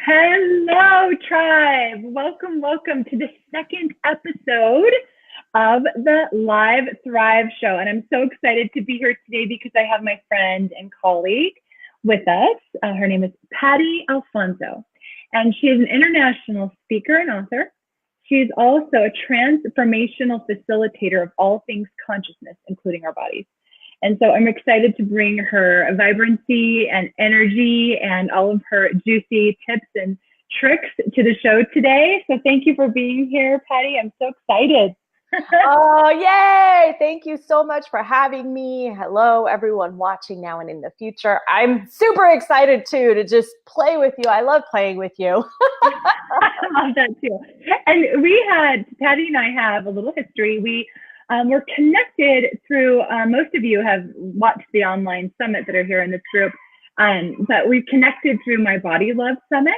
Hello, tribe. Welcome to the second episode of the Live Thrive Show. And I'm so excited to be here today because I have my friend and colleague with us. Her name is Patty Alfonso, and she is an international speaker and author. She's also a transformational facilitator of all things consciousness, including our bodies. And so I'm excited to bring her vibrancy and energy and all of her juicy tips and tricks to the show today. So thank you for being here, Patty. I'm so excited. Oh, yay. Thank you so much for having me. Hello, everyone watching now and in the future. I'm super excited too to just play with you. I love playing with you. I love that too. And Patty and I have a little history. We're connected through, most of you have watched the online summit that are here in this group, but we connected through my Body Love Summit,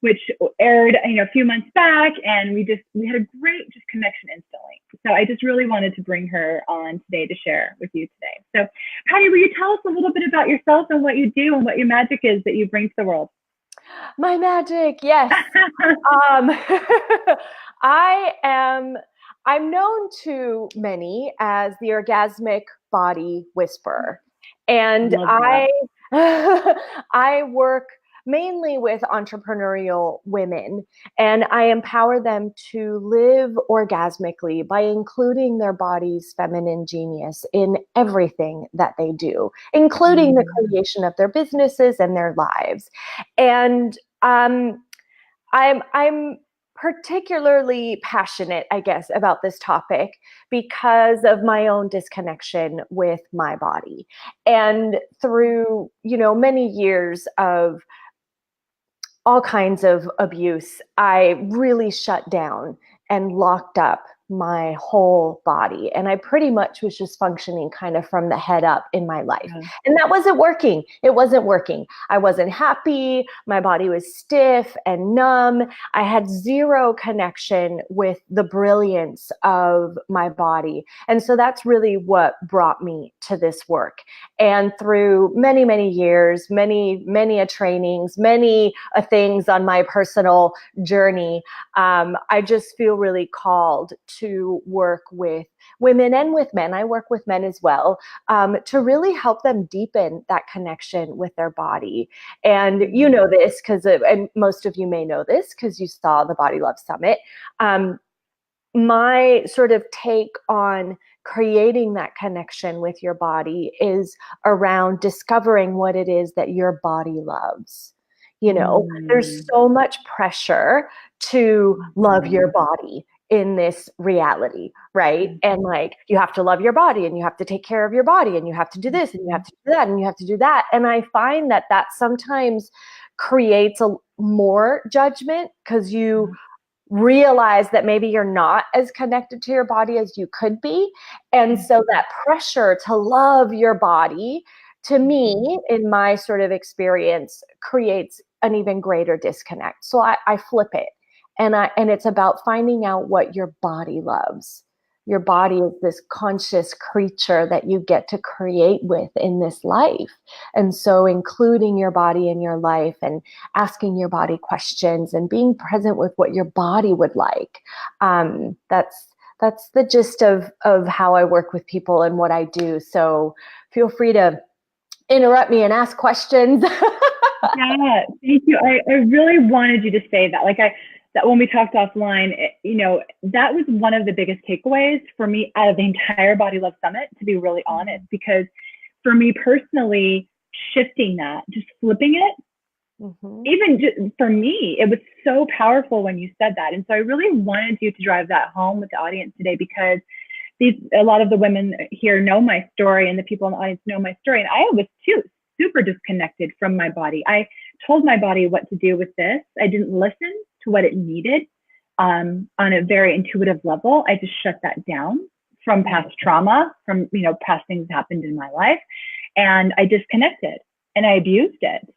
which aired a few months back, and we had a great connection instantly. So I just really wanted to bring her on today to share with you today. So Patty, will you tell us a little bit about yourself and what you do and what your magic is that you bring to the world? My magic, yes. I'm known to many as the orgasmic body whisperer. And I work mainly with entrepreneurial women, and I empower them to live orgasmically by including their body's feminine genius in everything that they do, including the creation of their businesses and their lives. And I'm particularly passionate, I guess, about this topic because of my own disconnection with my body. And through, many years of all kinds of abuse, I really shut down and locked up my whole body. And I pretty much was just functioning kind of from the head up in my life. And that wasn't working. It wasn't working. I wasn't happy. My body was stiff and numb. I had zero connection with the brilliance of my body. And so that's really what brought me to this work. And through many, many years, many trainings, many things on my personal journey, I just feel really called to work with women and with men. I work with men as well, to really help them deepen that connection with their body. And you know this because, and most of you may know this because you saw the Body Love Summit. My sort of take on creating that connection with your body is around discovering what it is that your body loves. There's so much pressure to love your body in this reality, right? And you have to love your body, and you have to take care of your body, and you have to do this, and you have to do that, and you have to do that. And I find that sometimes creates more judgment because you realize that maybe you're not as connected to your body as you could be. And so that pressure to love your body, to me, in my sort of experience, creates an even greater disconnect. So I flip it. And it's about finding out what your body loves. Your body is this conscious creature that you get to create with in this life. And so including your body in your life and asking your body questions and being present with what your body would like. That's the gist of how I work with people and what I do. So feel free to interrupt me and ask questions. Yeah, thank you. I really wanted you to say that. That when we talked offline, that was one of the biggest takeaways for me out of the entire Body Love Summit, to be really honest, because for me personally, shifting that, just flipping it, even just, for me, it was so powerful when you said that. And so I really wanted you to drive that home with the audience today, because a lot of the women here know my story, and the people in the audience know my story. And I was too super disconnected from my body. I told my body what to do with this. I didn't listen to what it needed on a very intuitive level. I just shut that down from past trauma, from past things that happened in my life, and I disconnected and I abused it,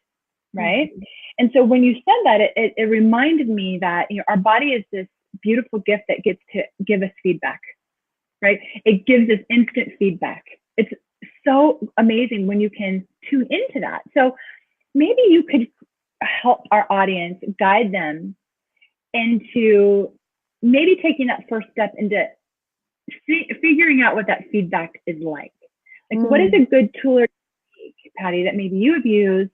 right? And so when you said that, it reminded me that our body is this beautiful gift that gets to give us feedback, right? It gives us instant feedback. It's so amazing when you can tune into that. So maybe you could help our audience, guide them into maybe taking that first step into figuring out what that feedback is like. Like, what is a good tool or technique, Patty, that maybe you have used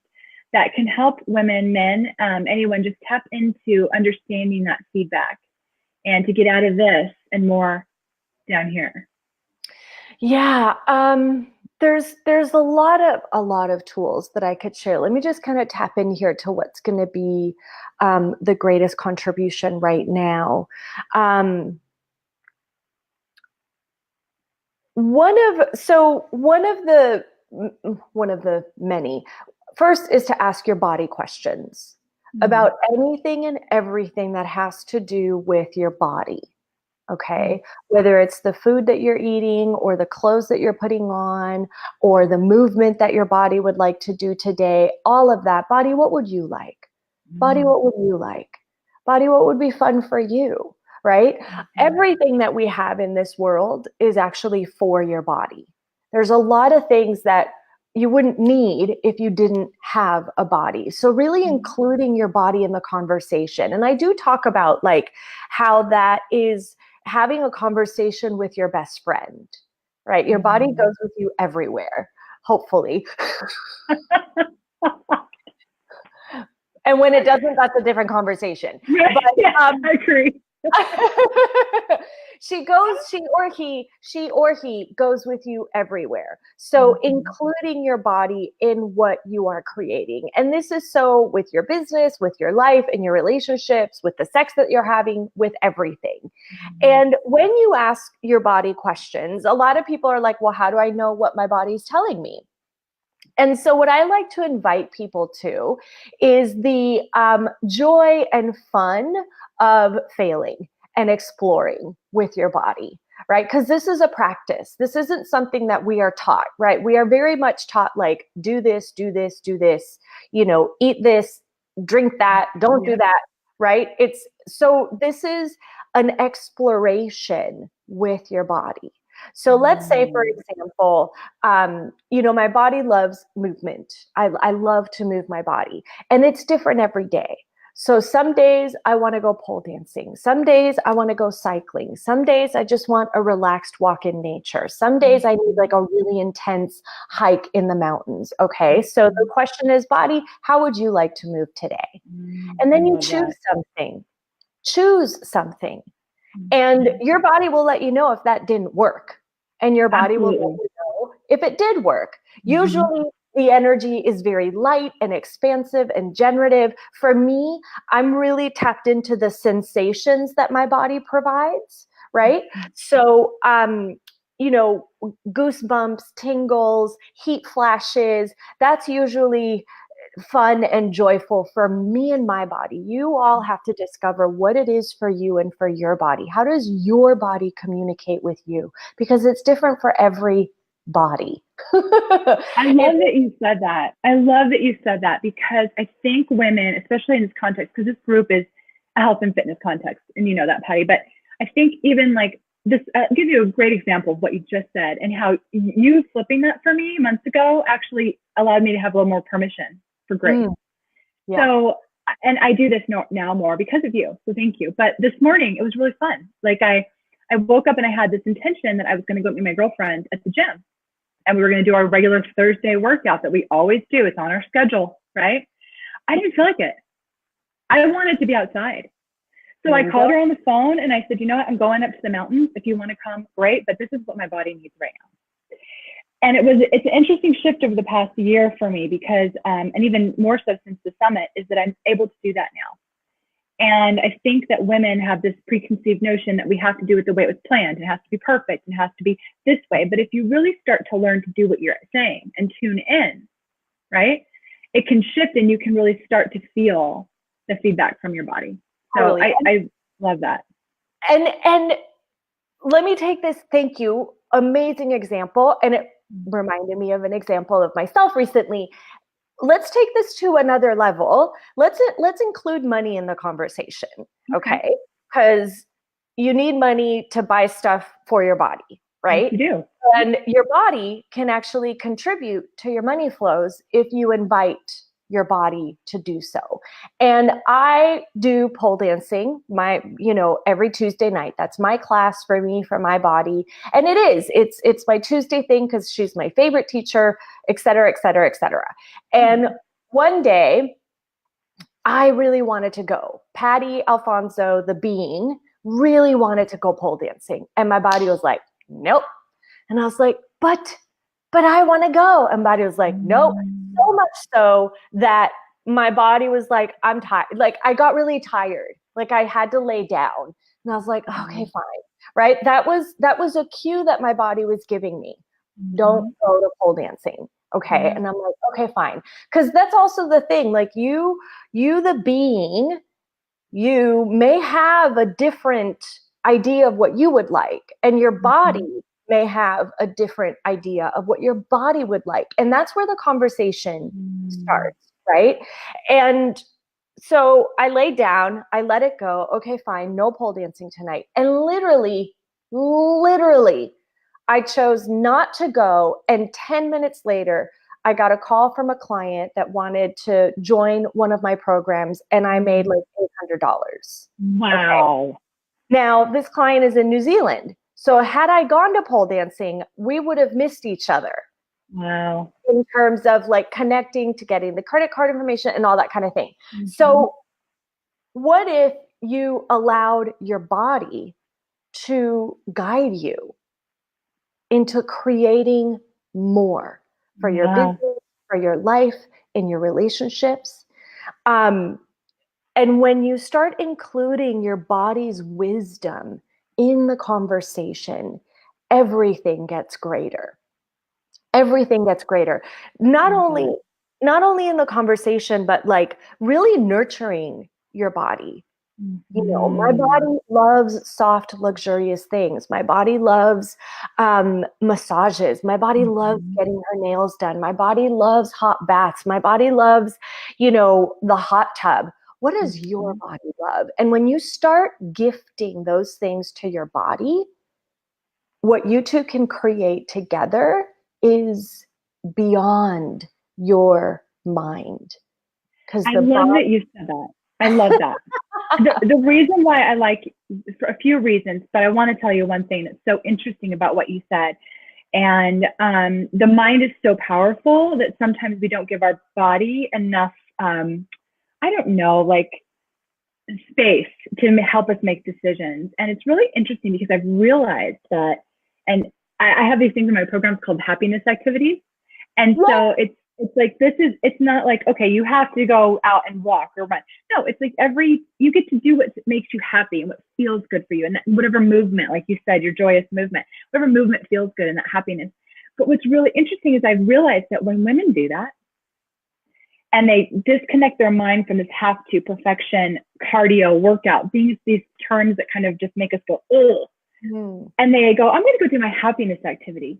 that can help women, men, anyone just tap into understanding that feedback and to get out of this and more down here? Yeah, there's a lot of tools that I could share. Let me just kind of tap in here to what's going to be the greatest contribution right now. One of the many. First is to ask your body questions about anything and everything that has to do with your body. Okay. Whether it's the food that you're eating or the clothes that you're putting on or the movement that your body would like to do today, all of that. Body, what would you like? Body, what would you like? Body, what would be fun for you? Right? Everything that we have in this world is actually for your body. There's a lot of things that you wouldn't need if you didn't have a body. So really including your body in the conversation. And I do talk about like how that is having a conversation with your best friend, right? Your body goes with you everywhere, hopefully. And when it doesn't, that's a different conversation. But, I agree. she or he goes with you everywhere. So including your body in what you are creating. And this is so with your business, with your life, and your relationships, with the sex that you're having, with everything. And when you ask your body questions, a lot of people are like, well, how do I know what my body's telling me? And so what I like to invite people to is the joy and fun of failing and exploring with your body, right? Because this is a practice. This isn't something that we are taught, right? We are very much taught like, do this, do this, do this, eat this, drink that, don't do that, right? So this is an exploration with your body. So let's say, for example, my body loves movement. I love to move my body, and it's different every day. So some days I want to go pole dancing. Some days I want to go cycling. Some days I just want a relaxed walk in nature. Some days I need like a really intense hike in the mountains. Okay. So the question is, body, how would you like to move today? And then you choose something. Choose something. And your body will let you know if that didn't work. And your body will let you know if it did work. Usually the energy is very light and expansive and generative. For me, I'm really tapped into the sensations that my body provides, right? So, goosebumps, tingles, heat flashes, that's usually fun and joyful for me and my body. You all have to discover what it is for you and for your body. How does your body communicate with you? Because it's different for every body. I love that you said that. I love that you said that, because I think women, especially in this context, because this group is a health and fitness context, and you know that, Patty, but I think even like this, I'll give you a great example of what you just said and how you flipping that for me months ago actually allowed me to have a little more permission for grace. So, and I do this now more because of you. So thank you. But this morning it was really fun. Like I woke up and I had this intention that I was going to go meet my girlfriend at the gym, and we were going to do our regular Thursday workout that we always do. It's on our schedule, right? I didn't feel like it. I wanted to be outside. So I called her on the phone and I said, you know what? I'm going up to the mountains. If you want to come, great. But this is what my body needs right now. And it's an interesting shift over the past year for me because, and even more so since the summit, is that I'm able to do that now. And I think that women have this preconceived notion that we have to do it the way it was planned. It has to be perfect. It has to be this way. But if you really start to learn to do what you're saying and tune in, right, it can shift and you can really start to feel the feedback from your body. So I love that. And let me take this. Thank you. Amazing example. And it reminded me of an example of myself recently. Let's take this to another level. Let's include money in the conversation, okay? Because you need money to buy stuff for your body, right? Yes, you do. And your body can actually contribute to your money flows if you invite your body to do so. And I do pole dancing, every Tuesday night. That's my class for me, for my body. And it's my Tuesday thing because she's my favorite teacher, et cetera, et cetera, et cetera. And one day I really wanted to go. Patty Alfonso, the being, really wanted to go pole dancing. And my body was like, nope. And I was like, but I want to go. And body was like, nope. So much so that my body was like, I'm tired. Like I got really tired. Like I had to lay down. And I was like, okay, fine. Right. That was a cue that my body was giving me. Don't go to pole dancing. Okay. And I'm like, okay, fine. Cause that's also the thing. Like you, the being, you may have a different idea of what you would like, and your body may have a different idea of what your body would like. And that's where the conversation starts, right? And so I laid down, I let it go. Okay, fine, no pole dancing tonight. And literally, I chose not to go. And 10 minutes later, I got a call from a client that wanted to join one of my programs, and I made like $800. Wow. Okay. Now, this client is in New Zealand. So had I gone to pole dancing, we would have missed each other. Wow. In terms of like connecting to getting the credit card information and all that kind of thing. So what if you allowed your body to guide you into creating more for your business, for your life, in your relationships? And when you start including your body's wisdom in the conversation, everything gets greater. Everything gets greater. Not only in the conversation, but like really nurturing your body. You know, my body loves soft, luxurious things. My body loves massages. My body loves getting her nails done. My body loves hot baths. My body loves, the hot tub. What does your body love? And when you start gifting those things to your body, what you two can create together is beyond your mind. I love that you said that. I love that. The reason why I like, for a few reasons, but I want to tell you one thing that's so interesting about what you said. And the mind is so powerful that sometimes we don't give our body enough, space to help us make decisions. And it's really interesting because I've realized that, and I have these things in my programs called happiness activities. And so it's like, it's not like, okay, you have to go out and walk or run. No, it's like you get to do what makes you happy and what feels good for you. And whatever movement, like you said, your joyous movement, whatever movement feels good and that happiness. But what's really interesting is I've realized that when women do that and they disconnect their mind from this have to, perfection, cardio, workout, these terms that kind of just make us go, oh, and they go, I'm going to go do my happiness activity.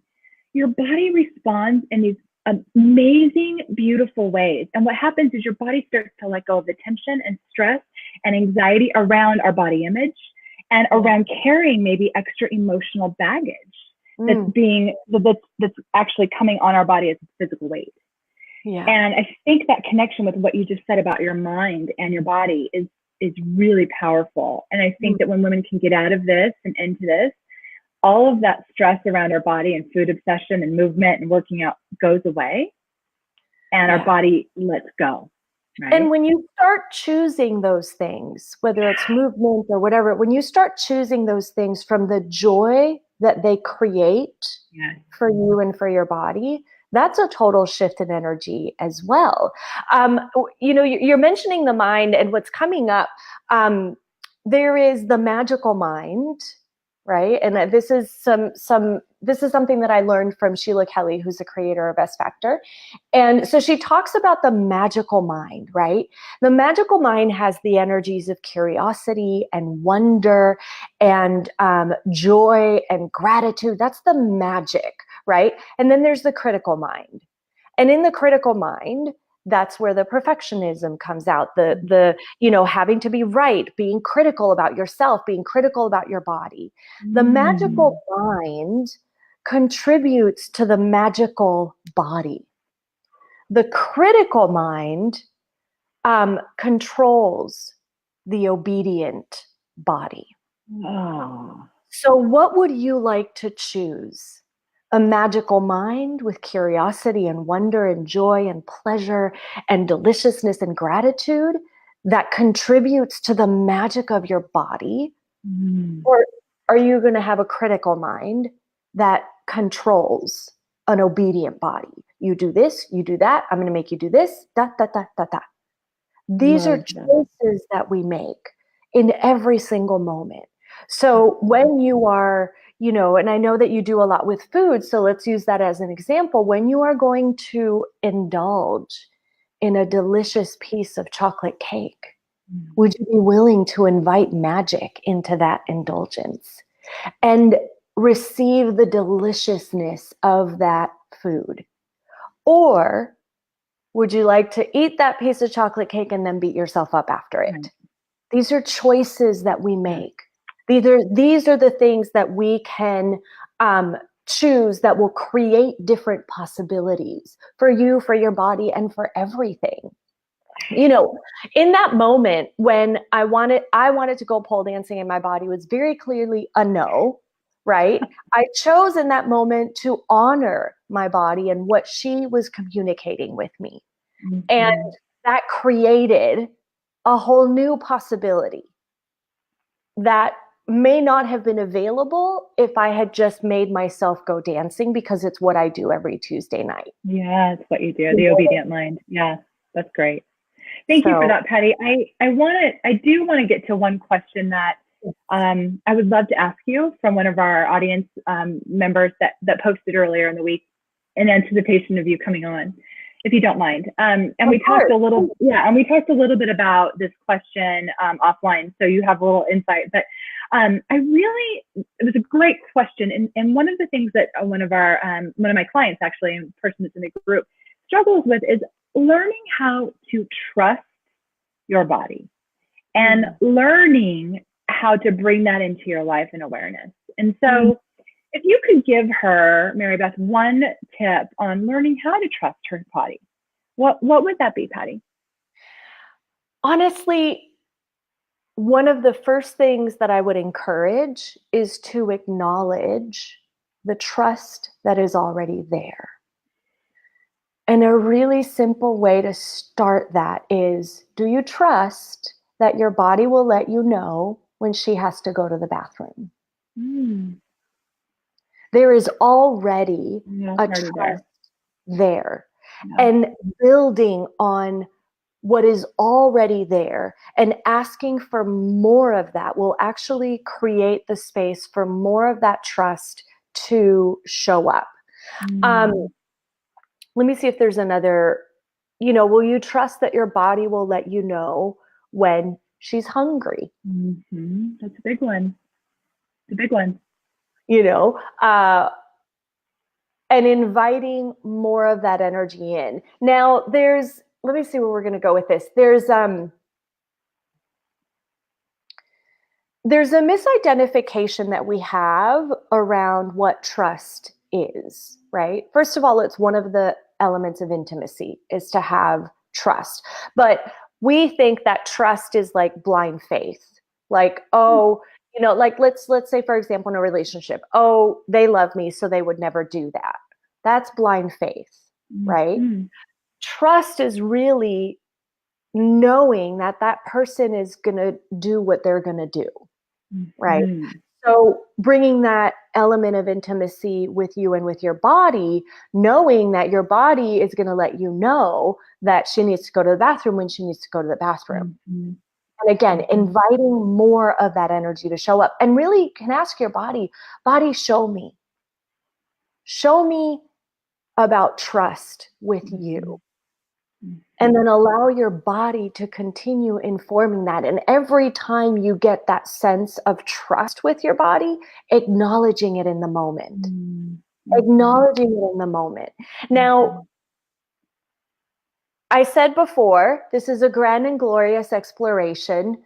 Your body responds in these amazing, beautiful ways. And what happens is your body starts to let go of the tension and stress and anxiety around our body image and around carrying maybe extra emotional baggage that's actually coming on our body as a physical weight. Yeah. And I think that connection with what you just said about your mind and your body is really powerful. And I think that when women can get out of this and into this, all of that stress around our body and food obsession and movement and working out goes away, and our body lets go. Right? And when you start choosing those things, whether it's movement or whatever, when you start choosing those things from the joy that they create for you and for your body, that's a total shift in energy as well. You're mentioning the mind, and what's coming up, there is the magical mind, right? And this is something that I learned from Sheila Kelly, who's the creator of S Factor. And so she talks about the magical mind, right? The magical mind has the energies of curiosity and wonder and joy and gratitude. That's the magic, right? And then there's the critical mind. And in the critical mind, that's where the perfectionism comes out, the having to be right, being critical about yourself, being critical about your body. The magical mind contributes to the magical body. The critical mind controls the obedient body. Oh. So what would you like to choose? A magical mind with curiosity and wonder and joy and pleasure and deliciousness and gratitude that contributes to the magic of your body? Or are you going to have a critical mind that controls an obedient body? You do this, you do that, I'm going to make you do this, da, da, da, da, da. These are Love that. choices that we make in every single moment. So when you are, and I know that you do a lot with food, so let's use that as an example. When you are going to indulge in a delicious piece of chocolate cake, would you be willing to invite magic into that indulgence and receive the deliciousness of that food? Or would you like to eat that piece of chocolate cake and then beat yourself up after it? Right. These are choices that we make. These are the things that we can choose that will create different possibilities for you, for your body, and for everything. In that moment when I wanted to go pole dancing and my body was very clearly a no, right? I chose in that moment to honor my body and what she was communicating with me. And that created a whole new possibility that may not have been available if I had just made myself go dancing, because it's what I do every Tuesday night. Yeah, it's what you do. The obedient mind. Yeah, that's great. Thank you for that, Patty. I do want to get to one question that I would love to ask you from one of our audience members that posted earlier in the week in anticipation of you coming on, if you don't mind. And we talked a little bit about this question offline, so you have a little insight. But it was a great question, and one of the things that one of my clients, actually, a person that's in the group, struggles with is learning how to trust your body and learning how to bring that into your life and awareness. And so if you could give her, Mary Beth, one tip on learning how to trust her body, what would that be, Patty? Honestly, one of the first things that I would encourage is to acknowledge the trust that is already there. And a really simple way to start that is, do you trust that your body will let you know when she has to go to the bathroom? There is already a trust there. Yeah. And building on what is already there and asking for more of that will actually create the space for more of that trust to show up. Let me see if there's another, will you trust that your body will let you know when she's hungry? That's a big one. It's a big one. And inviting more of that energy in. Now let me see where we're going to go with this. There's a misidentification that we have around what trust is, right? First of all, it's one of the elements of intimacy is to have trust. But we think that trust is like blind faith. Like, like let's say, for example, in a relationship, they love me, so they would never do that. That's blind faith, right? Trust is really knowing that that person is going to do what they're going to do, right? So bringing that element of intimacy with you and with your body, knowing that your body is going to let you know that she needs to go to the bathroom when she needs to go to the bathroom. And again, inviting more of that energy to show up. And really, you can ask your body, show me. Show me about trust with you. And then allow your body to continue informing that. And every time you get that sense of trust with your body, acknowledging it in the moment. Acknowledging it in the moment. Now, I said before, this is a grand and glorious exploration.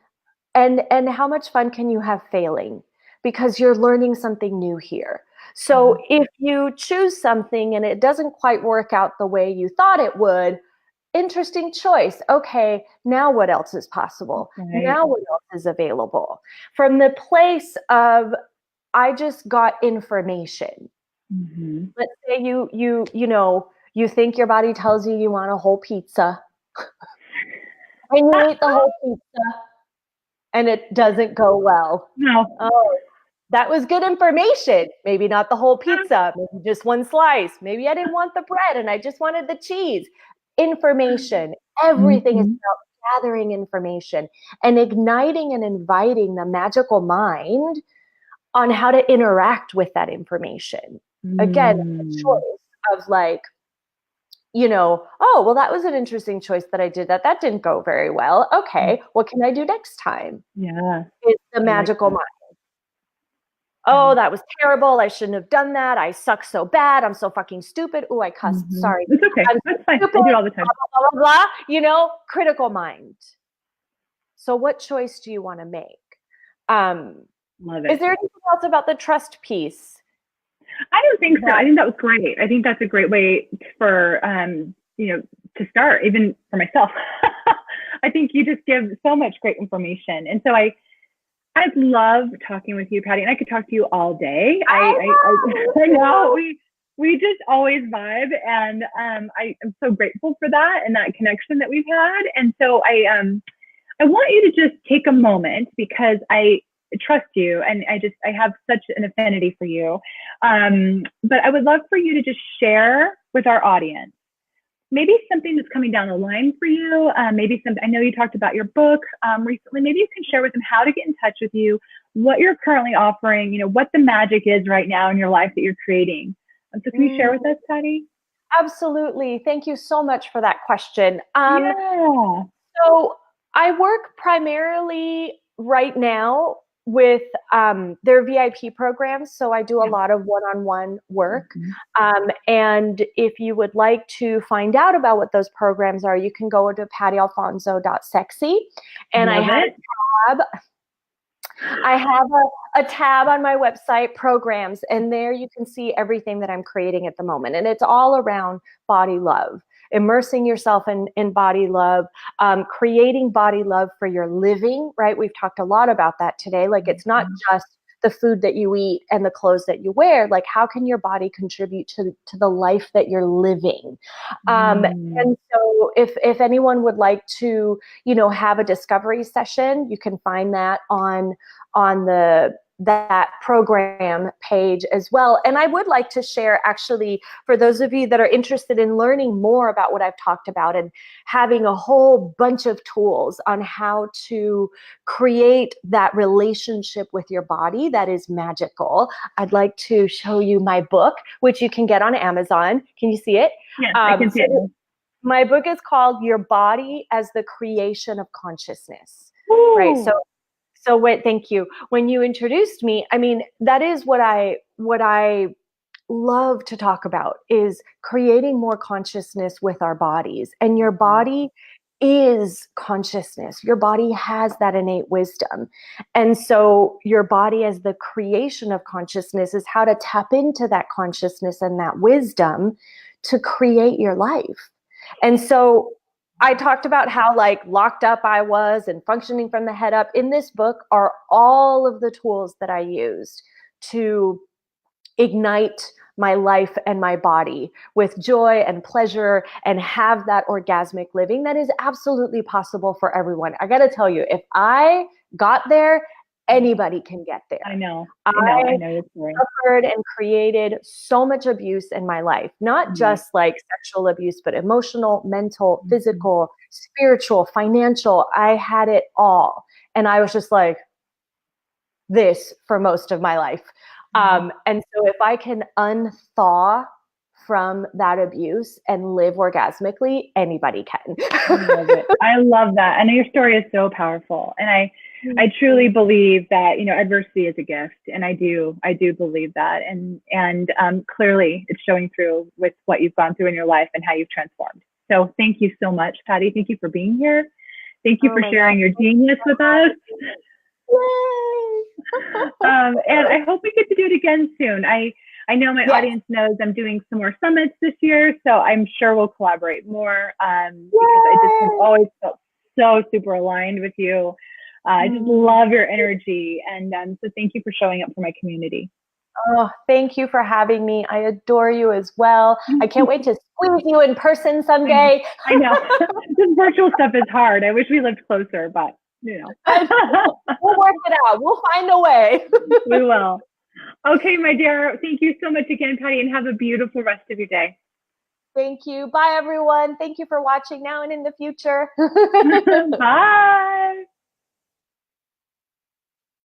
And how much fun can you have failing? Because you're learning something new here. So if you choose something and it doesn't quite work out the way you thought it would, interesting choice. Okay, now what else is possible? Right. Now what else is available? From the place of, I just got information. Mm-hmm. Let's say you think your body tells you you want a whole pizza, and you eat the whole pizza, and it doesn't go well. No. Oh, that was good information. Maybe not the whole pizza, maybe just one slice. Maybe I didn't want the bread and I just wanted the cheese. Information. Everything is about gathering information and igniting and inviting the magical mind on how to interact with that information. Again, a choice of like, oh, well, that was an interesting choice that I did that. That didn't go very well. Okay, what can I do next time? Yeah. It's the magical mind. Oh, that was terrible. I shouldn't have done that. I suck so bad. I'm so fucking stupid. Oh, I cussed. Sorry. It's okay. That's fine. Stupid, I do it all the time. Blah, blah, blah, critical mind. So what choice do you want to make? Love it. Is there anything else about the trust piece? I don't think so. I think that was great. I think that's a great way for, to start, even for myself. I think you just give so much great information. And so I love talking with you, Patty, and I could talk to you all day. I know we just always vibe, and I am so grateful for that and that connection that we've had. And so I want you to just take a moment, because I trust you and I have such an affinity for you. But I would love for you to just share with our audience maybe something that's coming down the line for you. Maybe I know you talked about your book recently. Maybe you can share with them how to get in touch with you, what you're currently offering, what the magic is right now in your life that you're creating. So can you share with us, Patty? Absolutely. Thank you so much for that question. Yeah. So I work primarily right now with their VIP programs. So I do a lot of one-on-one work. And if you would like to find out about what those programs are, you can go to pattyalfonso.sexy. And I have a tab on my website, programs, and there you can see everything that I'm creating at the moment. And it's all around body love, immersing yourself in body love, creating body love for your living, right? We've talked a lot about that today. Like, it's not just the food that you eat and the clothes that you wear. Like, how can your body contribute to the life that you're living? And so if anyone would like to, have a discovery session, you can find that on that program page as well. And I would like to share, actually, for those of you that are interested in learning more about what I've talked about and having a whole bunch of tools on how to create that relationship with your body that is magical, I'd like to show you my book, which you can get on Amazon. Can you see it? Yes, I can see it. My book is called Your Body as the Creation of Consciousness. Ooh. Right. So thank you. When you introduced me, I mean, that is what I love to talk about, is creating more consciousness with our bodies. And your body is consciousness. Your body has that innate wisdom. And so your body as the creation of consciousness is how to tap into that consciousness and that wisdom to create your life. And so I talked about how locked up I was and functioning from the head up. In this book are all of the tools that I used to ignite my life and my body with joy and pleasure and have that orgasmic living that is absolutely possible for everyone. I got to tell you, if I got there, anybody can get there. I know your story. Suffered and created so much abuse in my life, not just sexual abuse, but emotional, mental, physical, spiritual, financial. I had it all. And I was just like this for most of my life. And so if I can unthaw from that abuse and live orgasmically, anybody can. I love that. And your story is so powerful. And I truly believe that, adversity is a gift. And I do believe that. And clearly it's showing through with what you've gone through in your life and how you've transformed. So thank you so much, Patty. Thank you for being here. Thank you for sharing your genius with us. Yay! And I hope we get to do it again soon. I know my Yes. audience knows I'm doing some more summits this year, so I'm sure we'll collaborate more because I just have always felt so super aligned with you. I just love your energy. And so thank you for showing up for my community. Oh, thank you for having me. I adore you as well. I can't wait to squeeze you in person someday. I know. This virtual stuff is hard. I wish we lived closer, but you know. We'll work it out. We'll find a way. We will. Okay, my dear. Thank you so much again, Patty, and have a beautiful rest of your day. Thank you. Bye, everyone. Thank you for watching now and in the future. Bye.